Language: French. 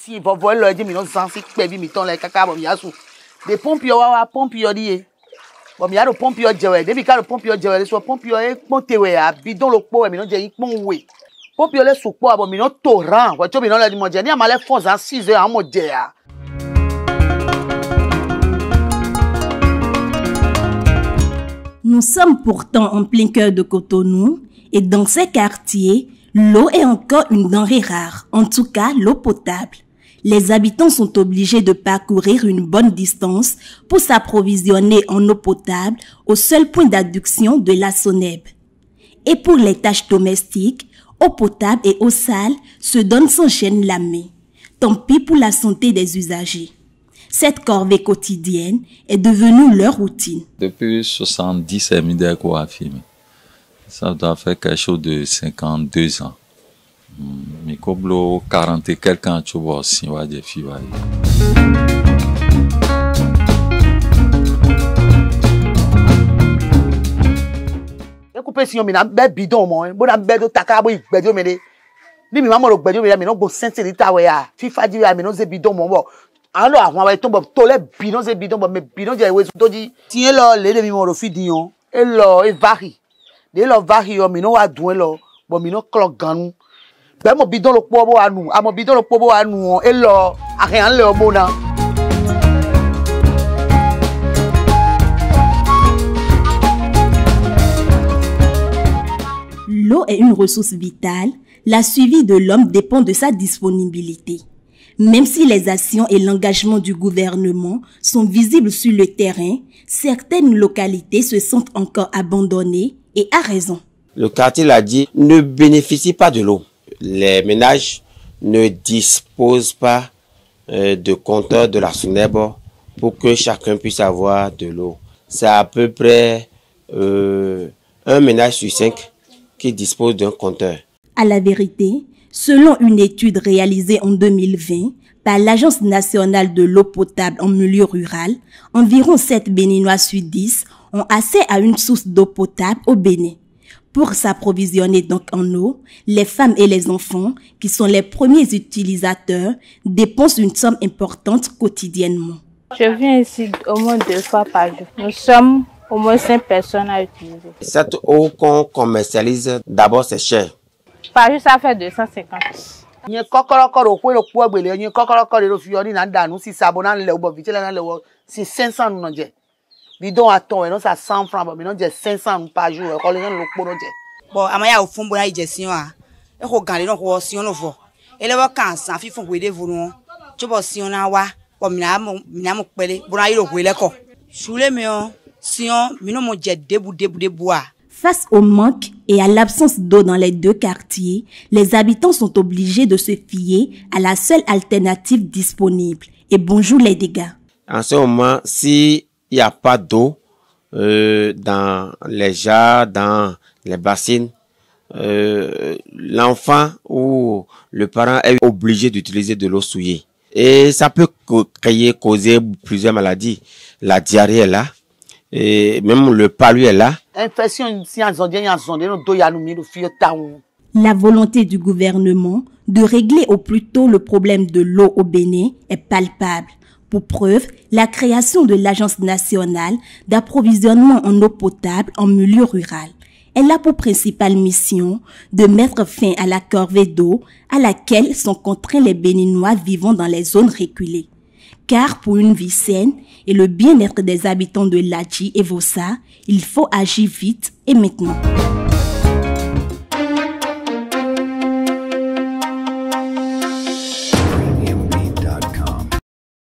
si vous voyez le dit mi non sensi pebi mi ton le kaka bo mi asu de pompier wa pompier di bon mi a do pompier jewe de bi ka do pompier jewe so pompier e ponte we a bidon lo po we mi non je ipon we pompier le su po bo mi non torrent wa to mi non le di mo je ni amale fon za 6 heures a mo je a. Nous sommes pourtant en plein cœur de Cotonou et dans ces quartiers, l'eau est encore une denrée rare, en tout cas l'eau potable. Les habitants sont obligés de parcourir une bonne distance pour s'approvisionner en eau potable au seul point d'adduction de la Soneb. Et pour les tâches domestiques, eau potable et eau sale se donnent sans gêne la main. Tant pis pour la santé des usagers. Cette corvée quotidienne est devenue leur routine. Depuis 70, c'est Midé Kouafimi. Ça doit faire quelque chose de 52 ans. Mais comme 40 et quelques ans, tu vois, si on va dire filles. Coupé si on m'a bidon moi, bon bedo takabo bedo mede. Ni mi mama lo bedo mede mi no go sensibilité we ya. FIFA di ya mi no ze bidon mo bo. Alors àwọn wa to bo to le bidon ze bidon bo me bidon je we to di. Tien lo le de mi mo ro fi diyan. E lo e vari. De lo vari yo mi no wa dun lo, bo mi no clock ganu. Be mo bidon lo po bo anu, a mo bidon lo po bo anu e lo akan le omo na. L'eau est une ressource vitale, la suivi de l'homme dépend de sa disponibilité. Même si les actions et l'engagement du gouvernement sont visibles sur le terrain, certaines localités se sentent encore abandonnées et à raison. Le quartier l'a dit, ne bénéficie pas de l'eau. Les ménages ne disposent pas de compteur de la Soneb pour que chacun puisse avoir de l'eau. C'est à peu près un ménage sur 5 qui dispose d'un compteur. À la vérité, selon une étude réalisée en 2020 par l'Agence nationale de l'eau potable en milieu rural, environ 7 Béninois sur 10 ont accès à une source d'eau potable au Bénin. Pour s'approvisionner donc en eau, les femmes et les enfants, qui sont les premiers utilisateurs, dépensent une somme importante quotidiennement. Je viens ici au moins 2 fois par jour. Nous sommes au moins 5 personnes à utiliser. Cette eau qu'on commercialise, d'abord c'est cher. Par jour, ça fait 250. Nye kokoroko ro kwe ro po gbele nye kokoroko ro fi oni na danu si sabona le obo vitela na le wo si 500 no je. Bidon aton e no sa 100 francs but no je 500 par jour e ko le no po no je. Bon amaya o fun bona ijesion a. E ko gan le no ko sion no vo. Ele wo kan san fi fun wede vuru. Chobo sion na wa. Bo mina mo pele bona iro wele ko. Soule me o sion mi no mo je debu a. Face au manque et à l'absence d'eau dans les deux quartiers, les habitants sont obligés de se fier à la seule alternative disponible. Et bonjour les dégâts. En ce moment, s'il n'y a pas d'eau dans les jarres, dans les bassines, l'enfant ou le parent est obligé d'utiliser de l'eau souillée. Et ça peut causer plusieurs maladies. La diarrhée est là. Et même le palu est là. La volonté du gouvernement de régler au plus tôt le problème de l'eau au Bénin est palpable. Pour preuve, la création de l'Agence nationale d'approvisionnement en eau potable en milieu rural. Elle a pour principale mission de mettre fin à la corvée d'eau à laquelle sont contraints les Béninois vivant dans les zones reculées. Car pour une vie saine et le bien-être des habitants de Ladji et Vossa, il faut agir vite et maintenant.